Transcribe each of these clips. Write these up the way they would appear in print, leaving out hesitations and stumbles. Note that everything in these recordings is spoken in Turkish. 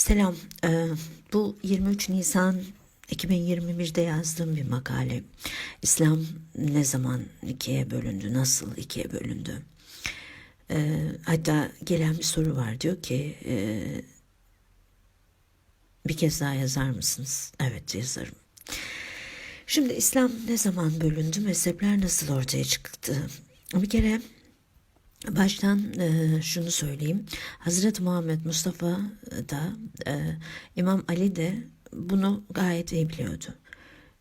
Selam. Bu 23 Nisan 2021'de yazdığım bir makale. İslam ne zaman ikiye bölündü, nasıl ikiye bölündü? Hatta gelen bir soru var, diyor ki bir kez daha yazar mısınız? Evet, yazarım. Şimdi İslam ne zaman bölündü, mezhepler nasıl ortaya çıktı? Bir kere baştan şunu söyleyeyim. Hazreti Muhammed Mustafa da İmam Ali de bunu gayet iyi biliyordu.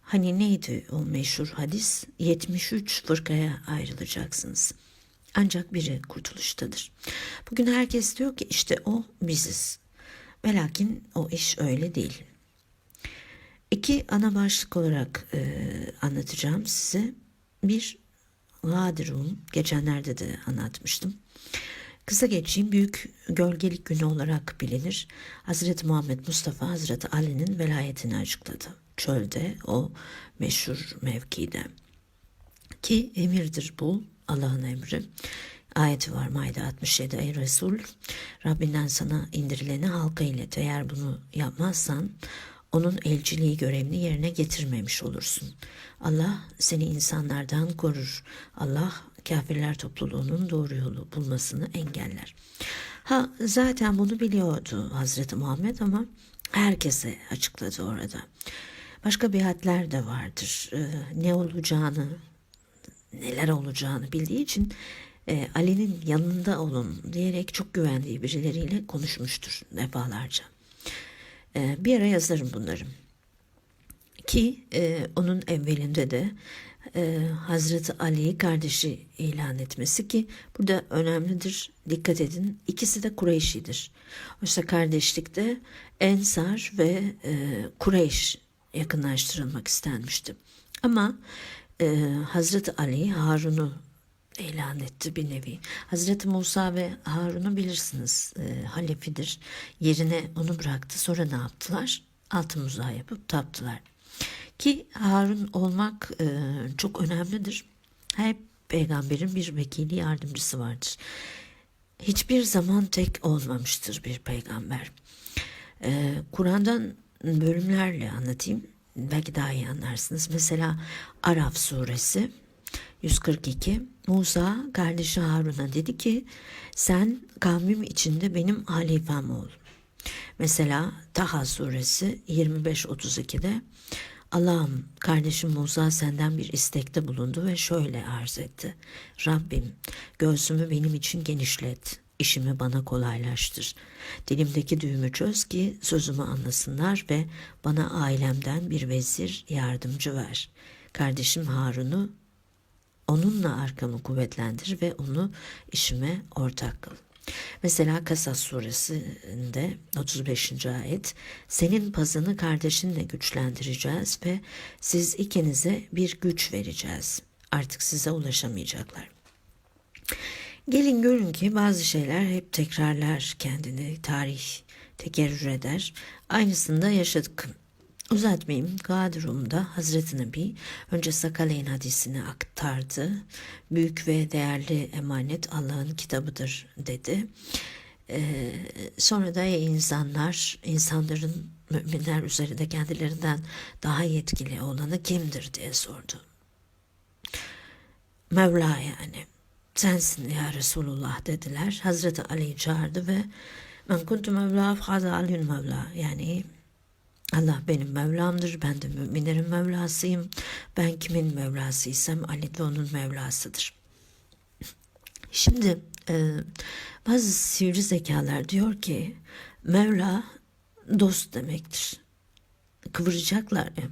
Hani neydi o meşhur hadis? 73 fırkaya ayrılacaksınız. Ancak biri kurtuluştadır. Bugün herkes diyor ki işte o biziz. Ve lakin o iş öyle değil. İki ana başlık olarak anlatacağım size. Bir, Gadirun, geçenlerde de anlatmıştım. Kısa geçeyim, büyük gölgelik günü olarak bilinir. Hazreti Muhammed Mustafa Hazreti Ali'nin velayetini açıkladı. Çölde, o meşhur mevkide. Ki emirdir bu, Allah'ın emri. Ayeti var Maide 67. Ey Resul, Rabbinden sana indirileni halka ilet. Eğer bunu yapmazsan onun elçiliği görevini yerine getirmemiş olursun. Allah seni insanlardan korur. Allah kafirler topluluğunun doğru yolu bulmasını engeller. Zaten bunu biliyordu Hazreti Muhammed ama herkese açıkladı orada. Başka biatler de vardır. Ne olacağını, neler olacağını bildiği için Ali'nin yanında olun diyerek çok güvendiği birileriyle konuşmuştur defalarca. Bir ara yazarım bunları. Ki onun evvelinde de Hazreti Ali'yi kardeşi ilan etmesi, ki burada önemlidir, dikkat edin, ikisi de Kureyşidir. Oysa kardeşlikte Ensar ve Kureyş yakınlaştırılmak istenmişti. Ama Hazreti Ali Harun'u ilan etti bir nevi. Hazreti Musa ve Harun'u bilirsiniz, halefidir. Yerine onu bıraktı. Sonra ne yaptılar? Altın muzağı yapıp taptılar. Ki Harun olmak çok önemlidir. Her peygamberin bir vekili, yardımcısı vardır. Hiçbir zaman tek olmamıştır bir peygamber. Kur'an'dan bölümlerle anlatayım. Belki daha iyi anlarsınız. Mesela Araf suresi 142. Musa kardeşi Harun'a dedi ki sen kavmim içinde benim halifem ol. Mesela Taha suresi 25-32'de Allah'ım, kardeşim Musa senden bir istekte bulundu ve şöyle arz etti. Rabbim, göğsümü benim için genişlet, işimi bana kolaylaştır. Dilimdeki düğümü çöz ki sözümü anlasınlar ve bana ailemden bir vezir, yardımcı ver. Kardeşim Harun'u, onunla arkamı kuvvetlendir ve onu işime ortak kıl. Mesela Kasas suresinde 35. ayet, senin pazını kardeşinle güçlendireceğiz ve siz ikinize bir güç vereceğiz. Artık size ulaşamayacaklar. Gelin görün ki bazı şeyler hep tekrarlar kendini, tarih tekerrür eder. Aynısını da yaşadık. Uzatmayayım, Gadirum'da Hazreti Nebi önce Sakaleyn hadisini aktardı. Büyük ve değerli emanet Allah'ın kitabıdır dedi. Sonra da insanların müminler üzerinde kendilerinden daha yetkili olanı kimdir diye sordu. Mevla, yani sensin ya Resulullah dediler. Hazreti Ali'yi çağırdı ve men kuntu Mevla fâzâ Ali'ün Mevla, yani Allah benim Mevlamdır, ben de müminlerin Mevlasıyım. Ben kimin Mevlasıysam Ali de onun Mevlasıdır. Şimdi bazı sivri zekalar diyor ki Mevla dost demektir. Kıvıracaklar ya.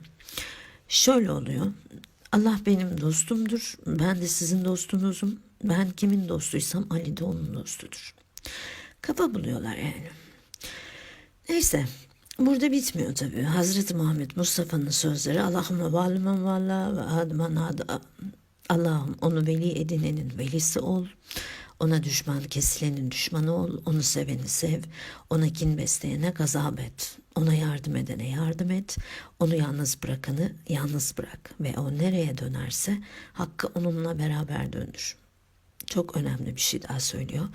Şöyle oluyor. Allah benim dostumdur, ben de sizin dostunuzum. Ben kimin dostuysam Ali de onun dostudur. Kafa buluyorlar yani. Neyse. Burada bitmiyor tabii. Hazreti Muhammed Mustafa'nın sözleri Allahümme valimen valla ve adman ada. Allah'ım onu veli edinenin velisi ol. Ona düşman kesilenin düşmanı ol. Onu seveni sev. Ona kin besleyene gazap et. Ona yardım edene yardım et. Onu yalnız bırakanı yalnız bırak. Ve o nereye dönerse hakkı onunla beraber döndür. çok önemli bir şey daha söylüyor.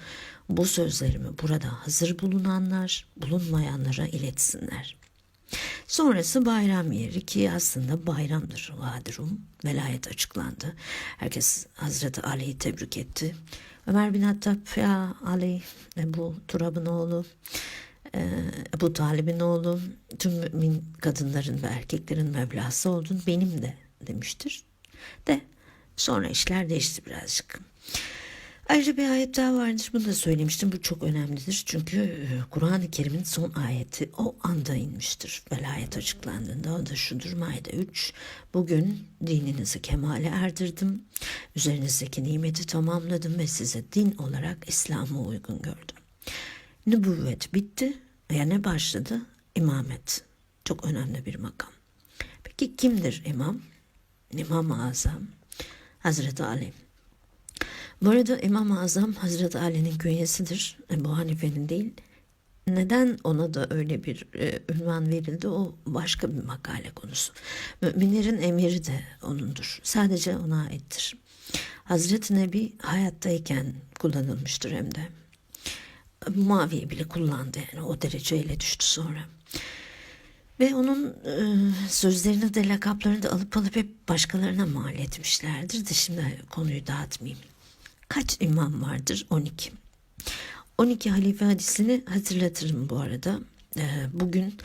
Bu sözlerimi burada hazır bulunanlar bulunmayanlara iletsinler. Sonrası bayram yeri ki aslında bayramdır. Vadirum, velayet açıklandı. Herkes Hazreti Ali'yi tebrik etti. Ömer bin Hattab, ya Ali, Ebu Turab'ın oğlu, Ebu Talib'in oğlu, tüm mümin kadınların ve erkeklerin Mevlası oldun, benim de demiştir. De sonra işler değişti birazcık. Ayrıca bir ayet daha vardır. Bunu da söylemiştim. Bu çok önemlidir. Çünkü Kur'an-ı Kerim'in son ayeti o anda inmiştir. Velayet açıklandığında o da şudur. Maide 3. Bugün dininizi kemale erdirdim. Üzerinizdeki nimeti tamamladım ve size din olarak İslam'ı uygun gördüm. Nübüvvet bitti. Ne başladı? İmamet. Çok önemli bir makam. Peki kimdir imam? İmam-ı Azam Hazreti Ali. Bu arada İmam-ı Azam Hazreti Ali'nin künyesidir. Ebu Hanife'nin değil. Neden ona da öyle bir ünvan verildi, o başka bir makale konusu. Müminlerin emiri de onundur. Sadece ona aittir. Hazreti Nebi hayattayken kullanılmıştır hem de. Muaviye bile kullandı, yani o dereceyle düştü sonra. Ve onun sözlerini de lakaplarını da alıp hep başkalarına mal etmişlerdir de şimdi konuyu dağıtmayayım. Kaç imam vardır? 12. 12 halife hadisini hatırlatırım bu arada. Bugün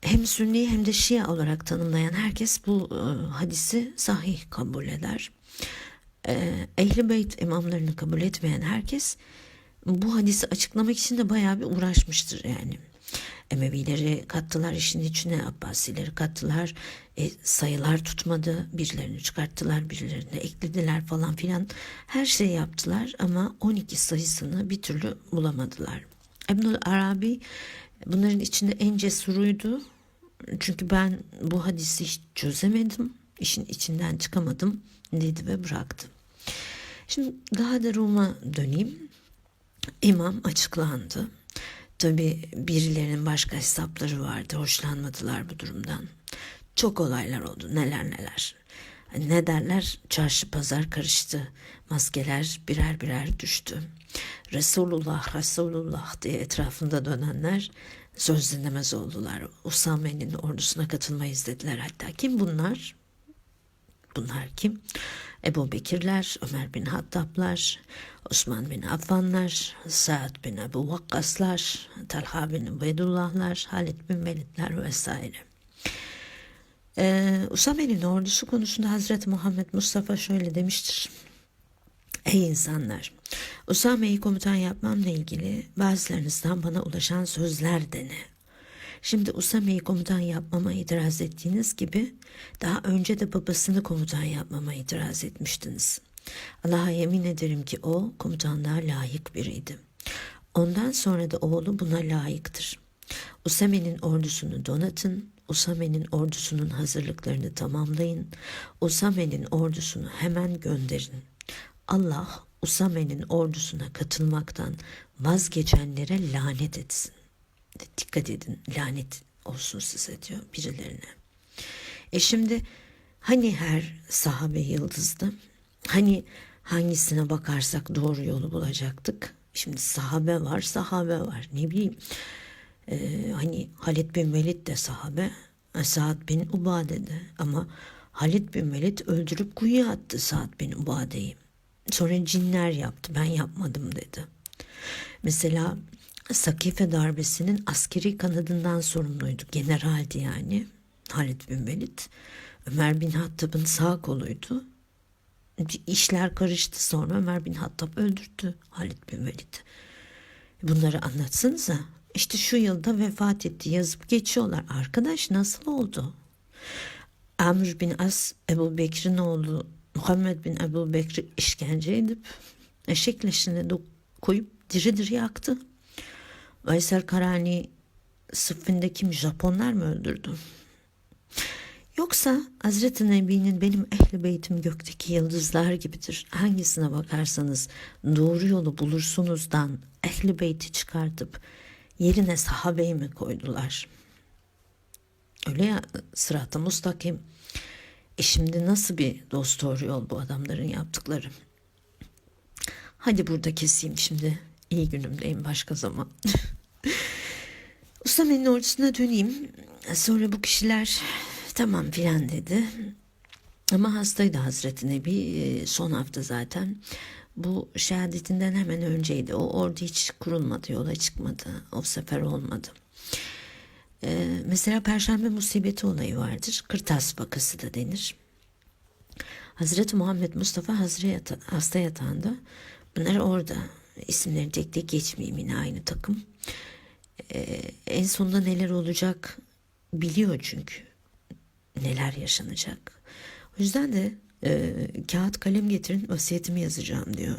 hem Sünni hem de Şia olarak tanımlayan herkes bu hadisi sahih kabul eder. Ehl-i Beyt imamlarını kabul etmeyen herkes bu hadisi açıklamak için de bayağı bir uğraşmıştır yani. Emevileri kattılar işin içine, Abbasileri kattılar, sayılar tutmadı, birilerini çıkarttılar, birilerini eklediler falan filan, her şeyi yaptılar ama 12 sayısını bir türlü bulamadılar. İbnül Arabi bunların içinde en cesuruydu, çünkü ben bu hadisi hiç çözemedim, işin içinden çıkamadım dedi ve bıraktı. Şimdi daha da Rum'a döneyim. İmam açıklandı. Tabii birilerinin başka hesapları vardı. Hoşlanmadılar bu durumdan. Çok olaylar oldu. Neler neler. Ne derler? Çarşı pazar karıştı. Maskeler birer birer düştü. Resulullah, Resulullah diye etrafında dönenler söz dinlemez oldular. Usame'nin ordusuna katılmayız dediler hatta. Kim bunlar? Bunlar kim? Ebu Bekirler, Ömer bin Hattablar, Osman bin Affanlar, Sa'd bin Ebu Vakkaslar, Talha bin Ubeydullahlar, Halid bin Velidler vesaire. Usame'nin ordusu konusunda Hazreti Muhammed Mustafa şöyle demiştir. Ey insanlar! Usame'yi komutan yapmamla ilgili bazılarınızdan bana ulaşan sözler de ne? Şimdi Usame'yi komutan yapmama itiraz ettiğiniz gibi daha önce de babasını komutan yapmama itiraz etmiştiniz. Allah'a yemin ederim ki o komutanlığa layık biriydi. Ondan sonra da oğlu buna layıktır. Usame'nin ordusunu donatın, Usame'nin ordusunun hazırlıklarını tamamlayın, Usame'nin ordusunu hemen gönderin. Allah Usame'nin ordusuna katılmaktan vazgeçenlere lanet etsin. Dikkat edin, lanet olsun size diyor birilerine. Şimdi hani her sahabe yıldızdı? Hani hangisine bakarsak doğru yolu bulacaktık? Şimdi sahabe var. Ne bileyim. Hani Halid bin Velid de sahabe, Sa'd bin Ubade de, ama Halid bin Velid öldürüp kuyuya attı Sa'd bin Ubade'yi. Sonra cinler yaptı, ben yapmadım dedi. Mesela Sakife darbesinin askeri kanadından sorumluydu. Generaldi yani Halid bin Velid. Ömer bin Hattab'ın sağ koluydu. İşler karıştı, sonra Ömer bin Hattab öldürdü Halid bin Velid'i. Bunları anlatsanıza. İşte şu yılda vefat etti yazıp geçiyorlar. Arkadaş nasıl oldu? Amr bin As, Ebu Bekir'in oğlu Muhammed bin Ebu Bekir'i işkence edip eşek leşine koyup diri diri yaktı. Veysel Karani Sıffin'de kim, Japonlar mı öldürdü? Yoksa Hazreti Nebi'nin benim ehl-i beytim gökteki yıldızlar gibidir, hangisine bakarsanız doğru yolu bulursunuzdan ehl-i beyti çıkartıp yerine sahabeyi mi koydular? Öyle ya, sırat-ı mustakim. Şimdi nasıl bir dosdoğru yol bu adamların yaptıkları? Hadi burada keseyim şimdi. İyi günümdeyim, başka zaman. Ustame'nin ordusuna döneyim. Sonra bu kişiler tamam filan dedi. Ama hastaydı Hazreti Nebi. Son hafta zaten. Bu şehadetinden hemen önceydi. O ordu hiç kurulmadı, yola çıkmadı. O sefer olmadı. Mesela Perşembe musibeti olayı vardır. Kırtas vakası da denir. Hazreti Muhammed Mustafa hasta yatağında. Bunlar orada. İsimleri tek tek geçmeyeyim, yine aynı takım. En sonunda neler olacak biliyor çünkü. Neler yaşanacak. O yüzden de kağıt kalem getirin, vasiyetimi yazacağım diyor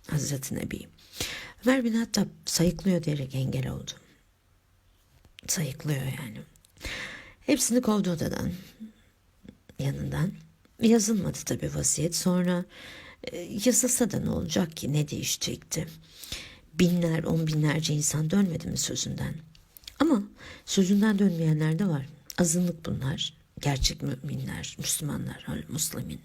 Hazreti Nebi. Ömer bin Hattab sayıklıyor diyerek engel oldu. Sayıklıyor yani. Hepsini kovdu odadan, yanından. Yazılmadı tabii vasiyet. Sonra yazılsa da ne olacak ki, ne değişecekti? Binler, on binlerce insan dönmedi mi sözünden? Ama sözünden dönmeyenler de var. Azınlık bunlar. Gerçek müminler, Müslümanlar, Müslümin.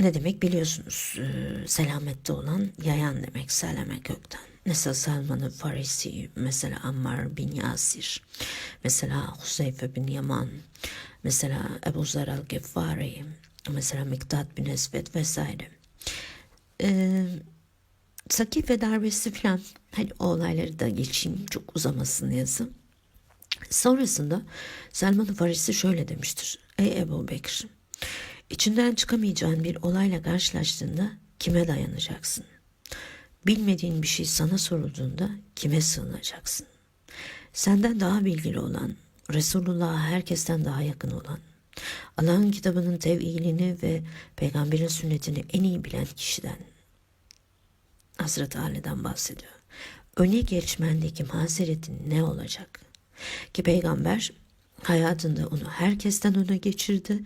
Ne demek biliyorsunuz? Selamette olan yayan demek, selame gökten. Mesela Salman-ı Farisi, mesela Ammar bin Yasir, mesela Huzeyfe bin Yaman, mesela Ebu Zer el-Geffari, mesela Mikdad bin Esved vesaire. Sakife darbesi falan, hani o olayları da geçeyim, çok uzamasın yazı. Sonrasında Salman-ı Farisi şöyle demiştir: Ey Ebu Bekir, içinden çıkamayacağın bir olayla karşılaştığında kime dayanacaksın? Bilmediğin bir şey sana sorulduğunda kime sığınacaksın? Senden daha bilgili olan, Resulullah'a herkesten daha yakın olan, Allah'ın kitabının tevilini ve peygamberin sünnetini en iyi bilen kişiden, Hazreti Ali'den bahsediyor. Öne geçmendeki mazeretin ne olacak? Ki peygamber hayatında onu herkesten öne geçirdi.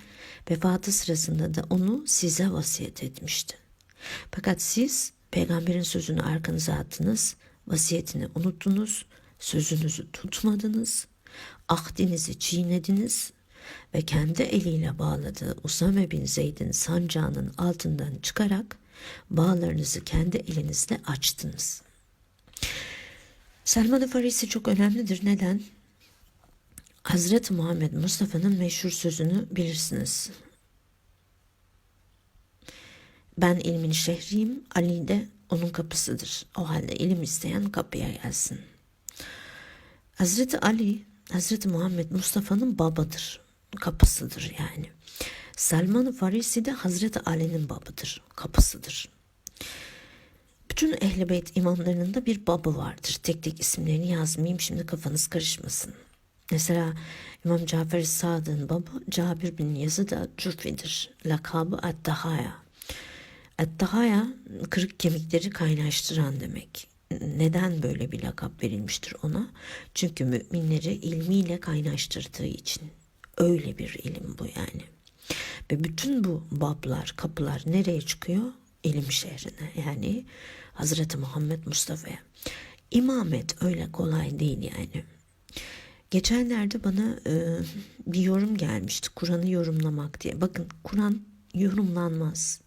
Vefatı sırasında da onu size vasiyet etmişti. Fakat siz peygamberin sözünü arkanıza attınız, vasiyetini unuttunuz, sözünüzü tutmadınız, ahdinizi çiğnediniz ve kendi eliyle bağladığı Usame bin Zeyd'in sancağının altından çıkarak bağlarınızı kendi elinizle açtınız. Salman-ı Farisi çok önemlidir. Neden? Hazreti Muhammed Mustafa'nın meşhur sözünü bilirsiniz. Ben ilmin şehriyim, Ali de onun kapısıdır. O halde ilim isteyen kapıya gelsin. Hazreti Ali, Hazreti Muhammed Mustafa'nın babadır, kapısıdır yani. Salman-ı Farisi de Hazreti Ali'nin babıdır, kapısıdır. Bütün Ehl-i Beyt imamlarının da bir babı vardır. Tek tek isimlerini yazmayayım şimdi, kafanız karışmasın. Mesela İmam Cafer-i Sadık'ın babı Cabir bin Yazid el-Cufi'dir. Lakabı Et-Tahaya. Et-Tahaya, kırık kemikleri kaynaştıran demek. Neden böyle bir lakap verilmiştir ona? Çünkü müminleri ilmiyle kaynaştırdığı için. Öyle bir ilim bu yani. Ve bütün bu bablar, kapılar nereye çıkıyor? İlim şehrine, yani Hazreti Muhammed Mustafa'ya. İmamet öyle kolay değil yani. Geçenlerde bana bir yorum gelmişti, Kur'an'ı yorumlamak diye. Bakın, Kur'an yorumlanmaz.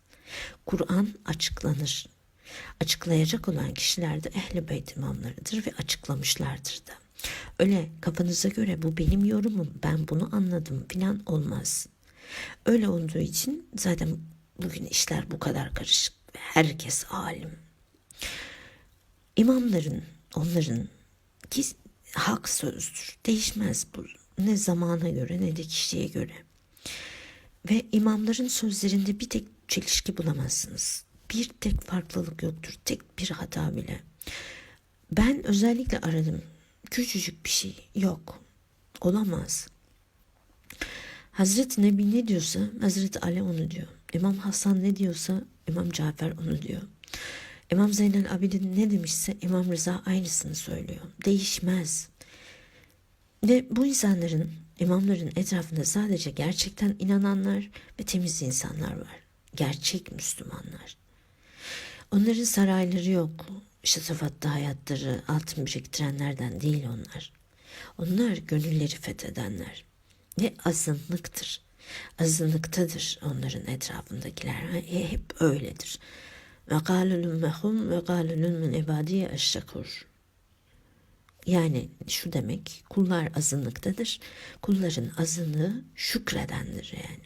Kur'an açıklanır. Açıklayacak olan kişiler de Ehl-i Beyt imamlarıdır ve açıklamışlardır da. Öyle kafanıza göre bu benim yorumum, ben bunu anladım falan olmaz. Öyle olduğu için zaten bugün işler bu kadar karışık. Herkes alim. İmamların, onların ki hak sözdür. Değişmez bu. Ne zamana göre ne de kişiye göre. Ve imamların sözlerinde bir tek çelişki bulamazsınız. Bir tek farklılık yoktur. Tek bir hata bile. Ben özellikle aradım. Küçücük bir şey yok. Olamaz. Hazreti Nebi ne diyorsa Hazreti Ali onu diyor. İmam Hasan ne diyorsa İmam Cafer onu diyor. İmam Zeynel Abidin ne demişse İmam Rıza aynısını söylüyor. Değişmez. Ve bu insanların, imamların etrafında sadece gerçekten inananlar ve temiz insanlar var. Gerçek Müslümanlar. Onların sarayları yok. Şatafatlı hayatları altın biriktirenlerden değil onlar. Onlar gönülleri fethedenler. Ve azınlıktır. Azınlıktadır onların etrafındakiler. Hep öyledir. Ve kâlulun mehum ve kâlulun min ibadiye eşşekur. Yani şu demek, kullar azınlıktadır. Kulların azınlığı şükredendir yani.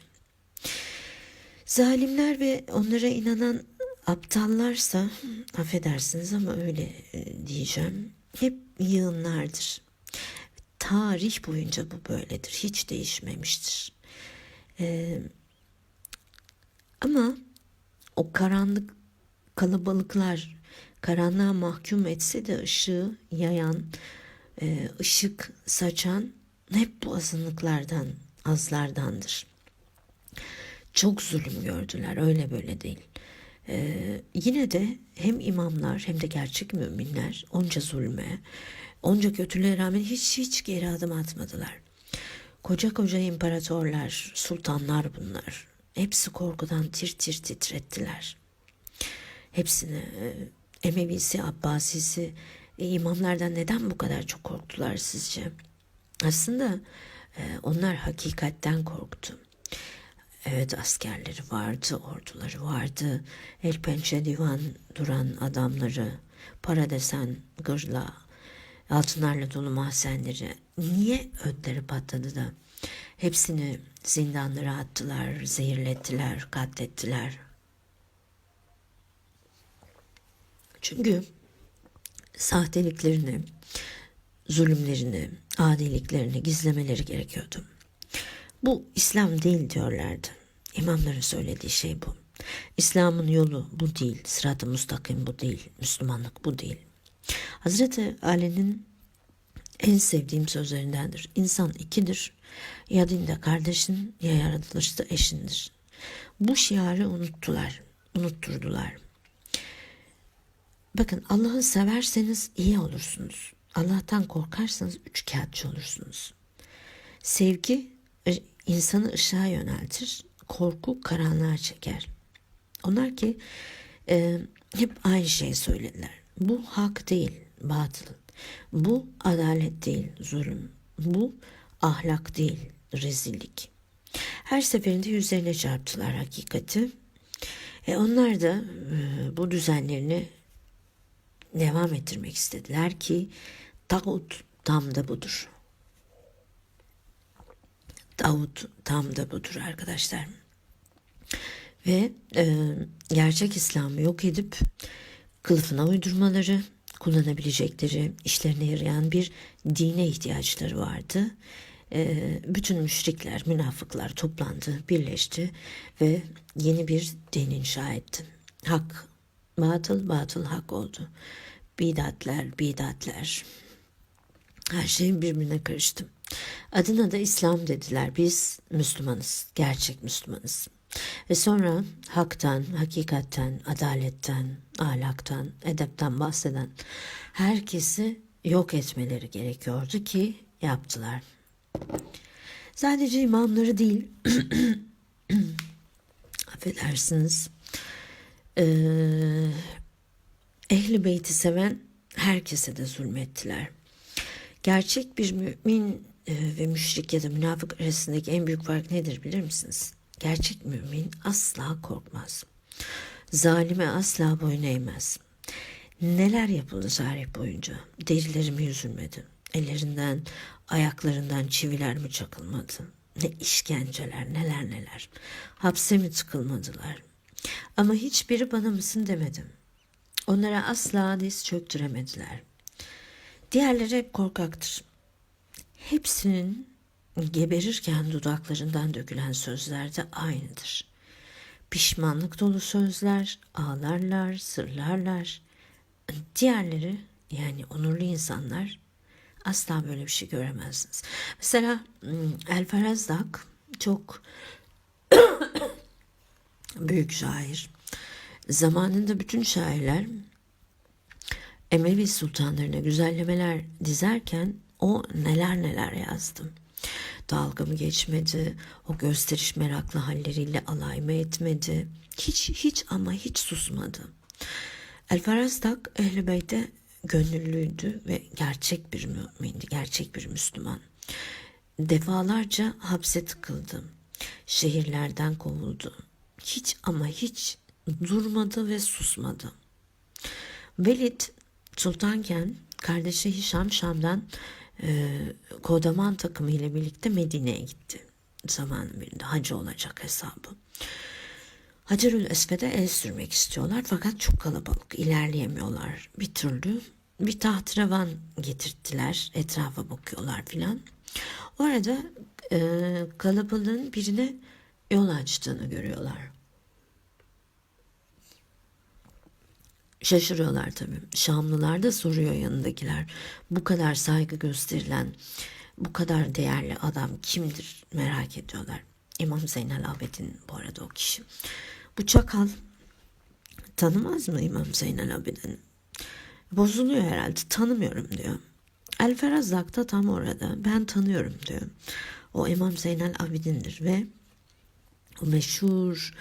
Zalimler ve onlara inanan aptallarsa, affedersiniz ama öyle diyeceğim, hep yığınlardır. Tarih boyunca bu böyledir. Hiç değişmemiştir. Ama o karanlık kalabalıklar karanlığa mahkum etse de ışığı yayan, ışık saçan hep bu azınlıklardan, azlardandır. Çok zulüm gördüler, öyle böyle değil. Yine de hem imamlar hem de gerçek müminler onca zulme, onca kötülüğe rağmen hiç geri adım atmadılar. Koca koca imparatorlar, sultanlar bunlar. Hepsi korkudan tir tir titrettiler. Hepsini Emevisi, Abbasisi, imamlardan neden bu kadar çok korktular sizce? Aslında onlar hakikatten korktu. Evet, askerleri vardı, orduları vardı, el pençe divan duran adamları, para desen gırla, altınlarla dolu mahzenleri. Niye ödleri patladı da hepsini zindanlara attılar, zehirlettiler, katlettiler? Çünkü sahteliklerini, zulümlerini, adiliklerini gizlemeleri gerekiyordu. Bu İslam değil diyorlardı. İmamların söylediği şey bu. İslam'ın yolu bu değil, sırat-ı müstakim bu değil, Müslümanlık bu değil. Hazreti Ali'nin en sevdiğim sözlerindendir. İnsan ikidir, ya dinde kardeşin ya yaratılışta eşindir. Bu şiarı unutturdular. Bakın, Allah'ı severseniz iyi olursunuz. Allah'tan korkarsanız üçkağıtçı olursunuz. Sevgi insanı ışığa yöneltir, korku karanlığa çeker. Onlar ki hep aynı şeyi söylediler. Bu hak değil, batıl. Bu adalet değil, zulüm. Bu ahlak değil, rezillik. Her seferinde yüzlerine çarptılar hakikati. Onlar da bu düzenlerini devam ettirmek istediler ki tağut tam da budur. Tağut tam da budur arkadaşlar. Ve gerçek İslam'ı yok edip kılıfına uydurmaları, kullanabilecekleri, işlerine yarayan bir dine ihtiyaçları vardı. Bütün müşrikler, münafıklar toplandı, birleşti ve yeni bir din inşa etti. Hak batıl, batıl hak oldu. Bidatler. Her şey birbirine karıştı. Adına da İslam dediler. Biz Müslümanız, gerçek Müslümanız. Ve sonra haktan, hakikatten, adaletten, ahlaktan, edepten bahseden herkesi yok etmeleri gerekiyordu ki yaptılar. Sadece imamları değil, affedersiniz, Ehl-i Beyt'i seven herkese de zulmettiler. Gerçek bir mümin ve müşrik ya da münafık arasındaki en büyük fark nedir bilir misiniz? Gerçek mümin asla korkmaz. Zalime asla boyun eğmez. Neler yapıldı tarih boyunca? Derileri mi yüzülmedi? Ellerinden, ayaklarından çiviler mi çakılmadı? Ne işkenceler, neler. Hapse mi tıkılmadılar? Ama hiçbiri bana mısın demedim. Onlara asla diz çöktüremediler. Diğerleri hep korkaktır. Hepsinin geberirken dudaklarından dökülen sözler de aynıdır. Pişmanlık dolu sözler, ağlarlar, sırlarlar. Diğerleri, yani onurlu insanlar, asla böyle bir şey göremezsiniz. Mesela El-Ferazdak çok büyük şair. Zamanında bütün şairler Emevi sultanlarına güzellemeler dizerken o neler yazdı. Dalga mı geçmedi, o gösteriş meraklı halleriyle alay mı etmedi, hiç susmadı. El-Ferazdak Ehl-i Beyt'e gönüllüydü ve gerçek bir mümindi, gerçek bir Müslüman. Defalarca hapse tıkıldı, şehirlerden kovuldu. Hiç durmadı ve susmadı. Velid sultanken kardeşi Hişam Şam'dan Kodaman takımı ile birlikte Medine'ye gitti. Zamanın birinde hacı olacak hesabı. Hacerül Esved'e el sürmek istiyorlar fakat çok kalabalık, ilerleyemiyorlar bir türlü. Bir tahterevan getirttiler, etrafa bakıyorlar filan. Orada kalabalığın birine yol açtığını görüyorlar. Şaşırıyorlar tabii. Şamlılar da soruyor yanındakiler. Bu kadar saygı gösterilen, bu kadar değerli adam kimdir merak ediyorlar. İmam Zeynel Abidin bu arada o kişi. Bu çakal tanımaz mı İmam Zeynel Abidin'i? Bozuluyor herhalde, tanımıyorum diyor. El-Ferazzak da tam orada, ben tanıyorum diyor. O İmam Zeynel Abidin'dir ve o meşhur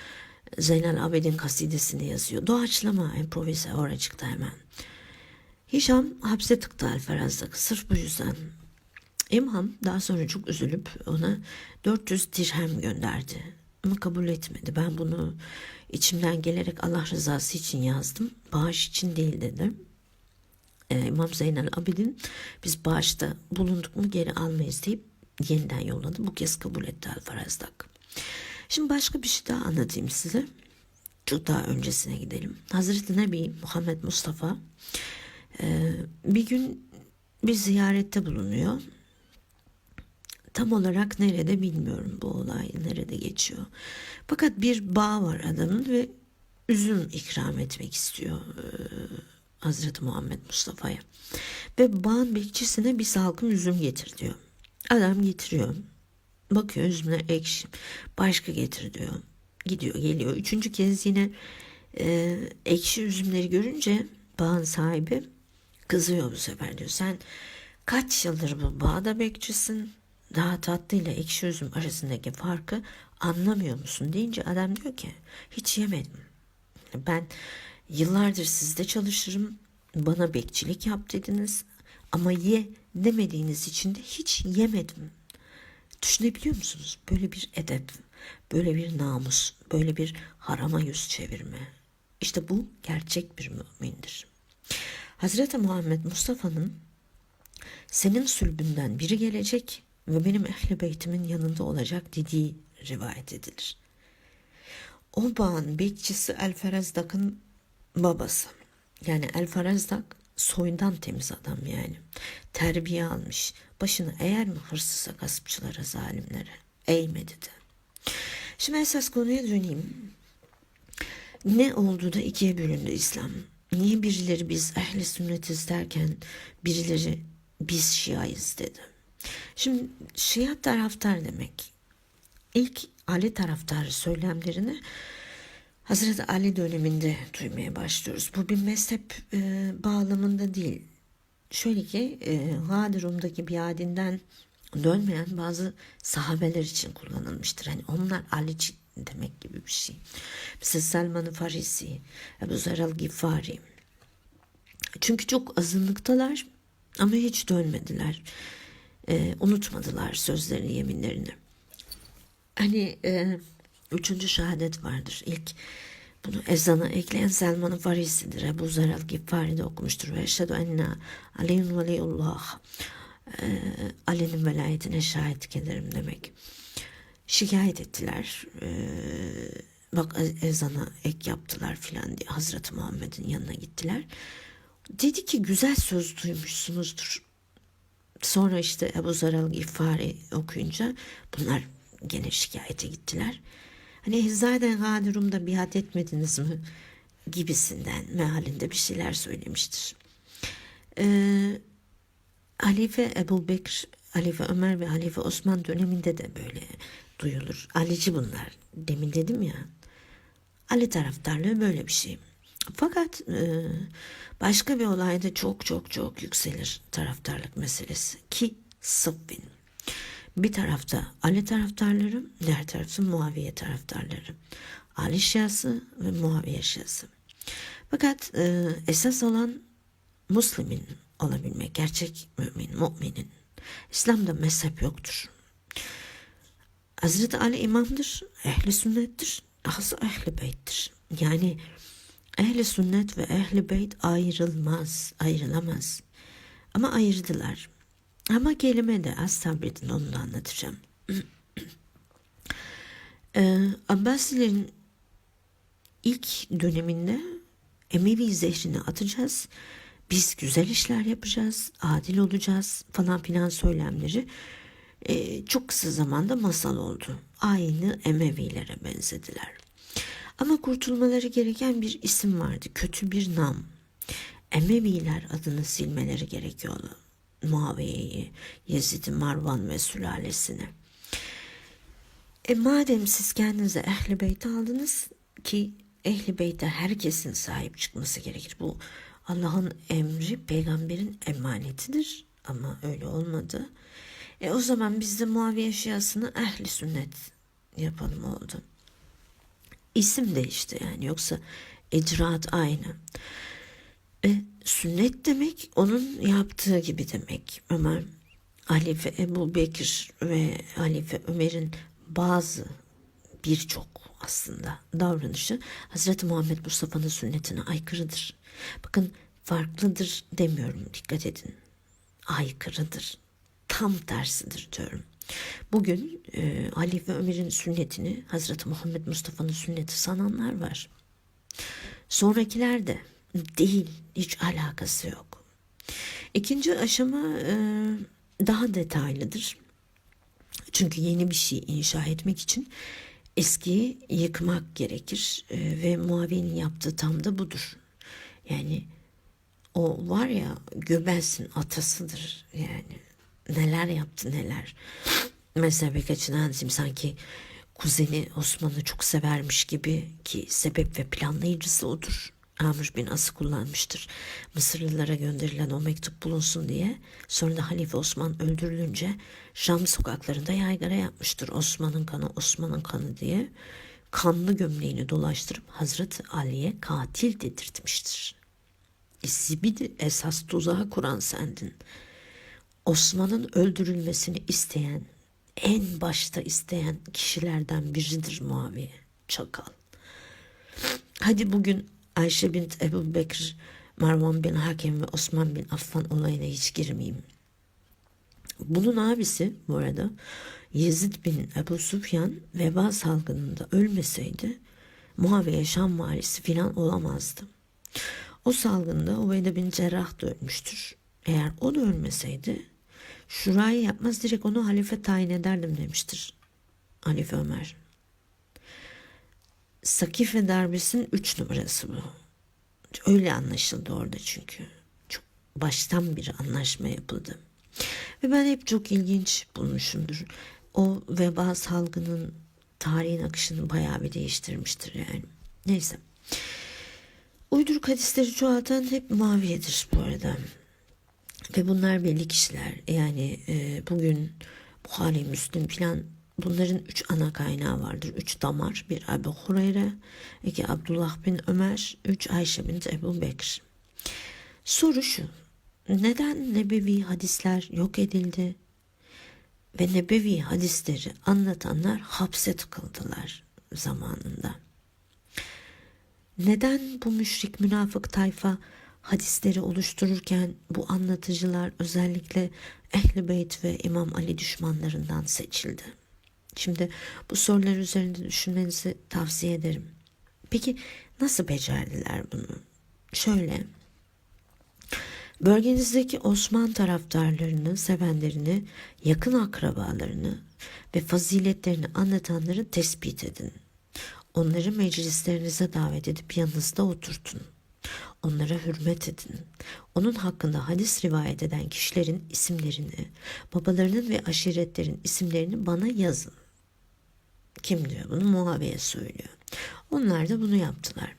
Zeynel Abidin kasidesini yazıyor. Doğaçlama, improvize oracıkta hemen. Hişam hapse tıktı El-Ferazzak'ı sırf bu yüzden. İmam daha sonra çok üzülüp ona 400 dirhem gönderdi. Ama kabul etmedi. Ben bunu içimden gelerek Allah rızası için yazdım. Bağış için değil dedi. İmam Zeynel Abidin biz bağışta bulunduk mu geri almayız deyip yeniden yolladı. Bu kez kabul etti El-Ferazzak. Şimdi başka bir şey daha anlatayım size. Çok daha öncesine gidelim. Hazreti Nebi Muhammed Mustafa bir gün bir ziyarette bulunuyor. Tam olarak nerede bilmiyorum, bu olay nerede geçiyor. Fakat bir bağ var adamın ve üzüm ikram etmek istiyor Hazreti Muhammed Mustafa'ya. Ve bağın bekçisine bir salkım üzüm getir diyor. Adam getiriyor. Bakıyor üzümler ekşi. Başka getir diyor. Gidiyor geliyor. Üçüncü kez yine ekşi üzümleri görünce bağın sahibi kızıyor bu sefer diyor. Sen kaç yıldır bu bağda bekçisin? Daha tatlı ile ekşi üzüm arasındaki farkı anlamıyor musun deyince adam diyor ki hiç yemedim. Ben yıllardır sizde çalışırım. Bana bekçilik yap dediniz. Ama ye demediğiniz için de hiç yemedim. Düşünebiliyor musunuz? Böyle bir edep, böyle bir namus, böyle bir harama yüz çevirme. İşte bu gerçek bir mümindir. Hazreti Muhammed Mustafa'nın senin sülbünden biri gelecek ve benim ehl-i beytimin yanında olacak dediği rivayet edilir. O bağın bekçisi El-Ferazdak'ın babası. Yani El-Ferazdak soyundan temiz adam yani. Terbiye almış. Başını eğer mi hırsıza, gaspçılara, zalimlere? Eğmedi de. Şimdi esas konuya döneyim. Ne oldu da ikiye bölündü İslam? Niye birileri biz ehli sünnetiz derken birileri biz şiayız dedi. Şimdi şia taraftar demek. İlk Ali taraftarı söylemlerini Hazreti Ali döneminde duymaya başlıyoruz. Bu bir mezhep bağlamında değil. Şöyle ki Hadirum'daki biadinden dönmeyen bazı sahabeler için kullanılmıştır. Hani onlar Alici demek gibi bir şey. Mesela Selman-ı Farisi, Ebu Zer el-Gifari. Çünkü çok azınlıktalar ama hiç dönmediler. Unutmadılar sözlerini, yeminlerini. Hani üçüncü şehadet vardır. İlk bunu ezana ekleyen Selman-ı Farisi'dir. Ebu Zer el-Gifari de okumuştur. Ve eşhedü enne Aliyyun veliyullah. Ali'nin velayetine şahitlik ederim demek. Şikayet ettiler. Bak ezana ek yaptılar filan diye Hazreti Muhammed'in yanına gittiler. Dedi ki güzel söz duymuşsunuzdur. Sonra işte Ebu Zer el-Gifari okuyunca bunlar gene şikayete gittiler. Hani zaten Hadirum'da biat etmediniz mi gibisinden mealinde bir şeyler söylemiştir. Halife Ebu Bekir, Halife Ömer ve Halife Osman döneminde de böyle duyulur. Alici bunlar. Demin dedim ya. Ali taraftarlığı böyle bir şey. Fakat başka bir olayda çok çok çok yükselir taraftarlık meselesi. Ki Sıffin. Bir tarafta Ali taraftarları, diğer tarafta Muaviye taraftarları. Ali Şiası ve Muaviye Şiası. Fakat esas olan Müslümin olabilmek, gerçek müminin. İslam'da mezhep yoktur. Hazreti Ali imamdır, ehli sünnettir, ahası ehli beyttir. Yani ehli sünnet ve ehli beyt ayrılamaz. Ama ayırdılar. Ama kelime de az sabredin, onu da anlatacağım. Abbasilerin ilk döneminde Emevi zehrini atacağız. Biz güzel işler yapacağız, adil olacağız falan filan söylemleri çok kısa zamanda masal oldu. Aynı Emevilere benzediler. Ama kurtulmaları gereken bir isim vardı. Kötü bir nam. Emeviler adını silmeleri gerekiyordu. Muaviye'yi, Yezid'i, Marvan ve sülalesini. Madem siz kendinize Ehl-i Beyt'i aldınız, ki Ehl-i Beyt'e herkesin sahip çıkması gerekir. Bu Allah'ın emri, peygamberin emanetidir. Ama öyle olmadı. O zaman biz de Muaviye Şiasını Ehl-i Sünnet yapalım oldu. İsim değişti yani, yoksa icraat aynı. Sünnet demek onun yaptığı gibi demek. Ömer, Halife Ebu Bekir ve Halife Ömer'in birçok aslında davranışı Hazreti Muhammed Mustafa'nın sünnetine aykırıdır. Bakın, farklıdır demiyorum, dikkat edin. Aykırıdır. Tam tersidir diyorum. Bugün Halife Ömer'in sünnetini Hazreti Muhammed Mustafa'nın sünneti sananlar var. Sonrakiler de değil, hiç alakası yok. İkinci aşama daha detaylıdır. Çünkü yeni bir şey inşa etmek için eskiyi yıkmak gerekir ve Muaviye'nin yaptığı tam da budur. Yani o var ya, Göbels'in atasıdır yani. Neler yaptı neler. Mesela birkaçını anlatayım, sanki kuzeni Osman'ı çok severmiş gibi, ki sebep ve planlayıcısı odur. Amr bin As'ı kullanmıştır. Mısırlılara gönderilen o mektup bulunsun diye. Sonra da Halife Osman öldürülünce Şam sokaklarında yaygara yapmıştır. Osman'ın kanı, Osman'ın kanı diye. Kanlı gömleğini dolaştırıp Hazreti Ali'ye katil dedirtmiştir. Zibidi esas tuzağı kuran sendin. Osman'ın öldürülmesini isteyen, en başta isteyen kişilerden biridir Muaviye. Çakal. Hadi bugün Ayşe bint Ebu Bekir, Marwan bin Hakem ve Osman bin Affan olayına hiç girmeyeyim. Bunun abisi bu arada Yezid bin Ebu Süfyan veba salgınında ölmeseydi Muaviye Şam valisi filan olamazdı. O salgında Ubeyde bin Cerrah da ölmüştür. Eğer o da ölmeseydi şurayı yapmaz, direkt onu halife tayin ederdim demiştir Halife Ömer. Sakife darbesinin 3 numarası bu. Öyle anlaşıldı orada çünkü. Çok baştan bir anlaşma yapıldı. Ve ben hep çok ilginç bulmuşumdur. O veba salgının tarihin akışını bayağı bir değiştirmiştir yani. Neyse. Uyduruk hadisleri çoğaltan hep Muaviye'dir bu arada. Ve bunlar belli kişiler. Yani bugün Buhari, Müslim filan, bunların 3 ana kaynağı vardır. 3 damar. Bir Ebu Hureyre, 2 Abdullah bin Ömer, 3 Ayşe bin Ebu Bekir. Soru şu: neden nebevi hadisler yok edildi ve nebevi hadisleri anlatanlar hapse tıkıldılar zamanında? Neden bu müşrik münafık tayfa hadisleri oluştururken bu anlatıcılar özellikle Ehl-i Beyt ve İmam Ali düşmanlarından seçildi? Şimdi bu sorular üzerinde düşünmenizi tavsiye ederim. Peki nasıl becerdiler bunu? Şöyle: bölgenizdeki Osman taraftarlarını, sevenlerini, yakın akrabalarını ve faziletlerini anlatanları tespit edin. Onları meclislerinize davet edip yanınızda oturtun. Onlara hürmet edin. Onun hakkında hadis rivayet eden kişilerin isimlerini, babalarının ve aşiretlerin isimlerini bana yazın. Kim diyor bunu? Muaviye söylüyor. Onlar da bunu yaptılar.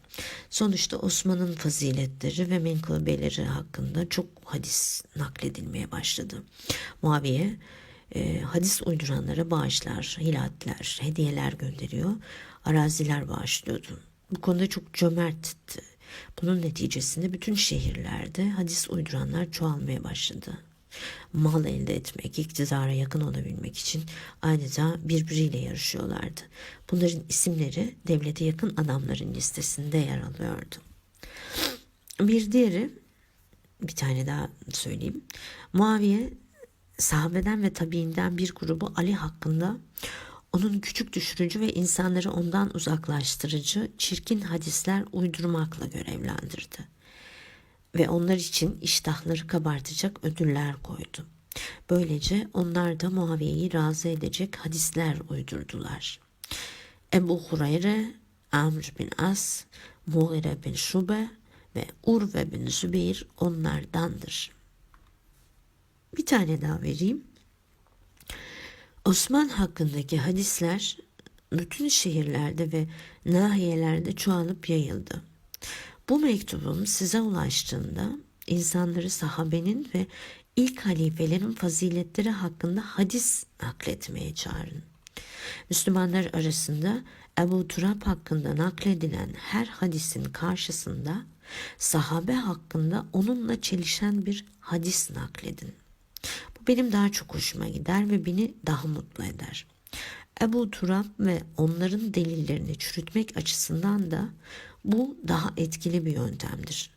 Sonuçta Osman'ın faziletleri ve menkıbeleri hakkında çok hadis nakledilmeye başladı. Muaviye hadis uyduranlara bağışlar, hilatler, hediyeler gönderiyor, araziler bağışlıyordu. Bu konuda çok cömertti. Bunun neticesinde bütün şehirlerde hadis uyduranlar çoğalmaya başladı. mal elde etmek, iktidara yakın olabilmek için adeta birbiriyle yarışıyorlardı. Bunların isimleri devlete yakın adamların listesinde yer alıyordu. Bir diğeri, bir tane daha söyleyeyim. Muaviye sahabeden ve tabiinden bir grubu Ali hakkında onun küçük düşürücü ve insanları ondan uzaklaştırıcı çirkin hadisler uydurmakla görevlendirdi. Ve onlar için iştahları kabartacak ödüller koydu. Böylece onlar da Muaviye'yi razı edecek hadisler uydurdular. Ebu Hureyre, Amr bin As, Mughire bin Şube ve Urve bin Zübeyir onlardandır. Bir tane daha vereyim. Osman hakkındaki hadisler bütün şehirlerde ve nahiyelerde çoğalıp yayıldı. Bu mektubum size ulaştığında insanları sahabenin ve ilk halifelerin faziletleri hakkında hadis nakletmeye çağırın. Müslümanlar arasında Ebu Turab hakkında nakledilen her hadisin karşısında sahabe hakkında onunla çelişen bir hadis nakledin. Bu benim daha çok hoşuma gider ve beni daha mutlu eder. Ebu Turab ve onların delillerini çürütmek açısından da bu daha etkili bir yöntemdir.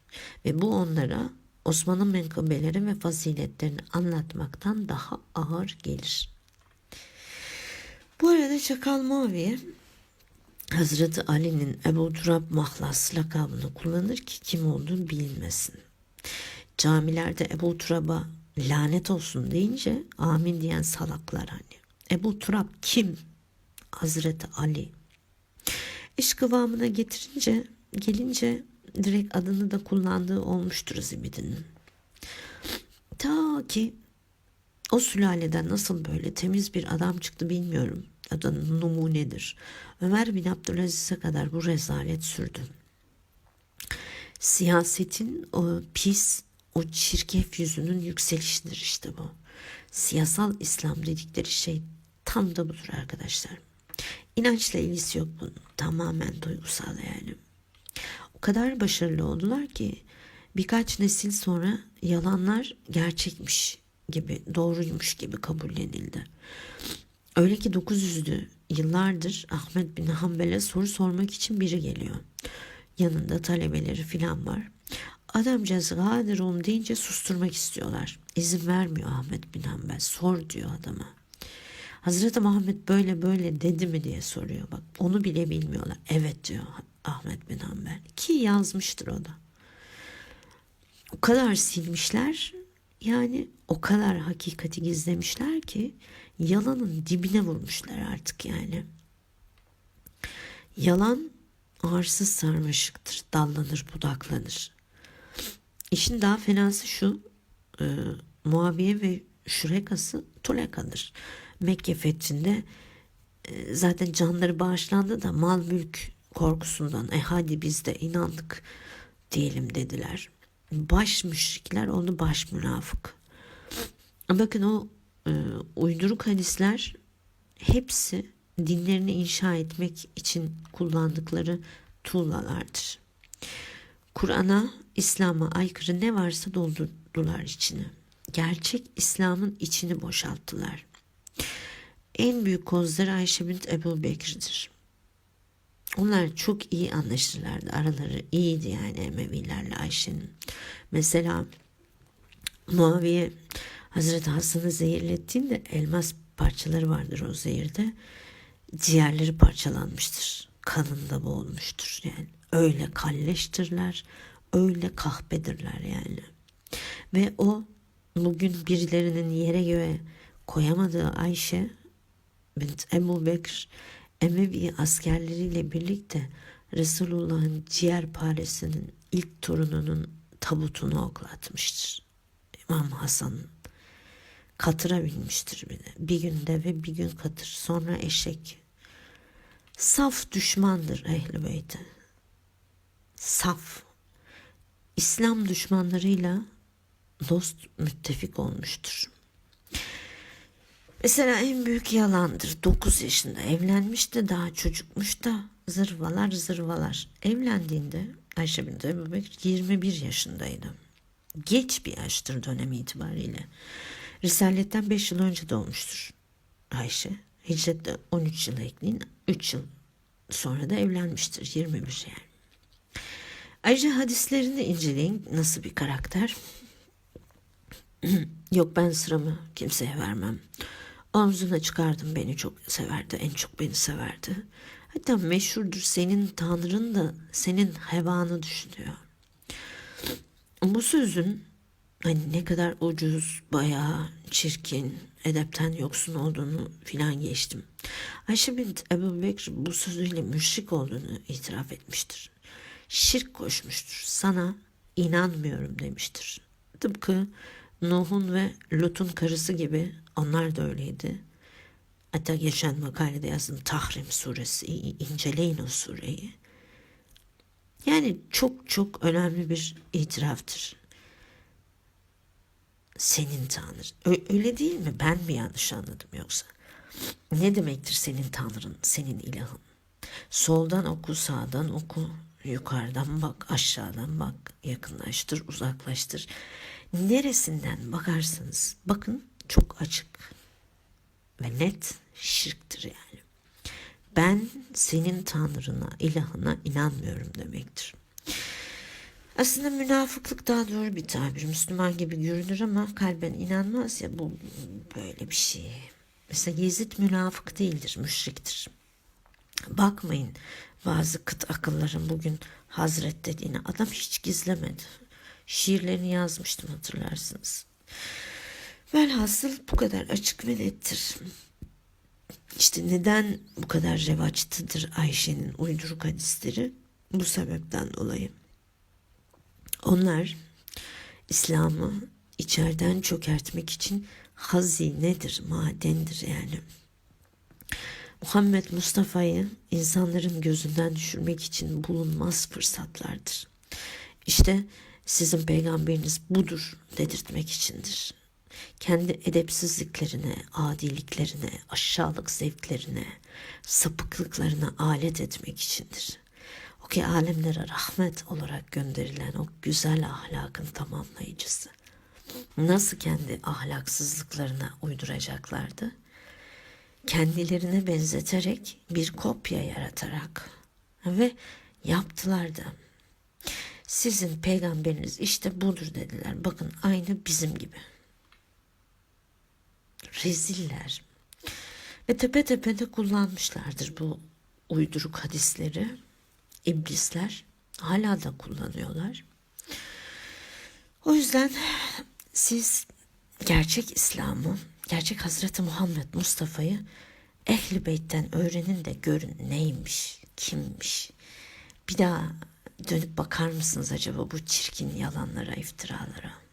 Ve bu onlara Osman'ın menkıbeleri ve faziletlerini anlatmaktan daha ağır gelir. Bu arada Çakal Muaviye Hazreti Ali'nin Ebu Turab Mahlas lakabını kullanır ki kim olduğu bilinmesin. Camilerde Ebu Turab'a lanet olsun deyince amin diyen salaklar hani. Ebu Turab kim? Hazreti Ali. İş kıvamına gelince direkt adını da kullandığı olmuştur zibidinin. Ta ki o sülaleden nasıl böyle temiz bir adam çıktı bilmiyorum. Adı numunedir. Ömer bin Abdülaziz'e kadar bu rezalet sürdü. Siyasetin o pis, o çirkef yüzünün yükselişidir işte bu. Siyasal İslam dedikleri şey tam da budur arkadaşlar. İnançla ilgisi yok bunun. Tamamen duygusal yani. O kadar başarılı oldular ki birkaç nesil sonra yalanlar gerçekmiş gibi, doğruymuş gibi kabullenildi. Öyle ki 900'lü yıllardır Ahmet bin Hanbel'e soru sormak için biri geliyor. Yanında talebeleri filan var. Adamcağız gadirum deyince susturmak istiyorlar. İzin vermiyor Ahmet bin Hanbel. Sor diyor adama. Hazreti Muhammed böyle böyle dedi mi diye soruyor. Bak onu bile bilmiyorlar. Evet diyor Ahmet bin Hanbel. Ki yazmıştır o da. O kadar silmişler, yani o kadar hakikati gizlemişler ki yalanın dibine vurmuşlar artık yani. Yalan arsız sarmaşıktır. Dallanır budaklanır. İşin daha fenası şu. Muaviye ve Şürekası Tuleka'dır. Mekke fethinde zaten canları bağışlandı da mal mülk korkusundan hadi biz de inandık diyelim dediler. Baş müşrikler oldu baş münafık. Bakın o uyduruk hadisler hepsi dinlerini inşa etmek için kullandıkları tuğlalardır. Kur'an'a, İslam'a aykırı ne varsa doldurdular içine. Gerçek İslam'ın içini boşalttılar. En büyük kozları Ayşe bint Ebu Bekir'dir. Onlar çok iyi anlaşırlardı. Araları iyiydi yani Emevilerle Ayşe'nin. Mesela Muaviye Hazreti Hasan'ı zehirlettiğinde elmas parçaları vardır o zehirde. Ciğerleri parçalanmıştır. Kanında boğulmuştur yani. Öyle kalleştirler, öyle kahpedirler yani. Ve o bugün birilerinin yere göğe koyamadığı Ayşe bint Ebu Bekir Emevi askerleriyle birlikte Resulullah'ın ciğer paresinin ilk torununun tabutunu oklatmıştır. İmam Hasan'ın katıra binmiştir bir de. Bir gün deve bir gün katır sonra eşek. Saf düşmandır Ehl-i Beyt'e. Saf. İslam düşmanlarıyla dost müttefik olmuştur. Mesela en büyük yalandır. 9 yaşında evlenmiş de daha çocukmuş da zırvalar. Evlendiğinde Ayşe bint Ebu Bekir 21 yaşındaydı. Geç bir yaştır dönemi itibariyle. Risaletten 5 yıl önce doğmuştur Ayşe. Hicrette 13 yıl ekleyin, 3 yıl sonra da evlenmiştir, 21 yani. Ayrıca hadislerini inceleyin, nasıl bir karakter. Yok, ben sıramı kimseye vermem. Omzuna çıkardım, beni çok severdi, en çok beni severdi. Hatta meşhurdur, senin tanrın da senin hevanı düşünüyor. Bu sözün hani ne kadar ucuz, bayağı çirkin, edepten yoksun olduğunu filan geçtim. Ayşe bint Ebu Bekir bu sözüyle müşrik olduğunu itiraf etmiştir. Şirk koşmuştur. Sana inanmıyorum demiştir. Tıpkı Nuh'un ve Lut'un karısı gibi, onlar da öyleydi. Hatta geçen makalede yazdım, Tahrim suresi, inceleyin o sureyi. Yani çok çok önemli bir itiraftır. Senin Tanrın. Öyle değil mi? Ben mi yanlış anladım yoksa? Ne demektir senin Tanrın, senin ilahın? Soldan oku, sağdan oku, yukarıdan bak, aşağıdan bak, yakınlaştır, uzaklaştır. Neresinden bakarsanız bakın, çok açık ve net şirktir yani. Ben senin Tanrına, ilahına inanmıyorum demektir. Aslında münafıklık daha doğru bir tabir. Müslüman gibi görünür ama kalben inanmaz ya, bu böyle bir şey. Mesela Yezid münafık değildir, müşriktir. Bakmayın bazı kıt akılların bugün Hazret dediğine, adam hiç gizlemedi. Şiirlerini yazmıştım, hatırlarsınız. Velhasıl bu kadar açık ve nettir. İşte neden bu kadar revaçtadır Ayşe'nin uyduruk hadisleri? Bu sebepten dolayı. Onlar İslam'ı içeriden çökertmek için hazinedir, madendir yani. Muhammed Mustafa'yı insanların gözünden düşürmek için bulunmaz fırsatlardır. İşte sizin peygamberiniz budur dedirtmek içindir. Kendi edepsizliklerine, adiliklerine, aşağılık zevklerine, sapıklıklarına alet etmek içindir. O ki alemlere rahmet olarak gönderilen o güzel ahlakın tamamlayıcısı. Nasıl kendi ahlaksızlıklarına uyduracaklardı? Kendilerine benzeterek, bir kopya yaratarak, ve yaptılar da. Sizin peygamberiniz işte budur dediler. Bakın aynı bizim gibi. Reziller. Ve tepe tepe de kullanmışlardır bu uyduruk hadisleri. İblisler hala da kullanıyorlar. O yüzden siz gerçek İslam'ı, gerçek Hazreti Muhammed Mustafa'yı Ehl-i Beyt'ten öğrenin de görün neymiş, kimmiş. Bir daha dönüp bakar mısınız acaba bu çirkin yalanlara, iftiralara?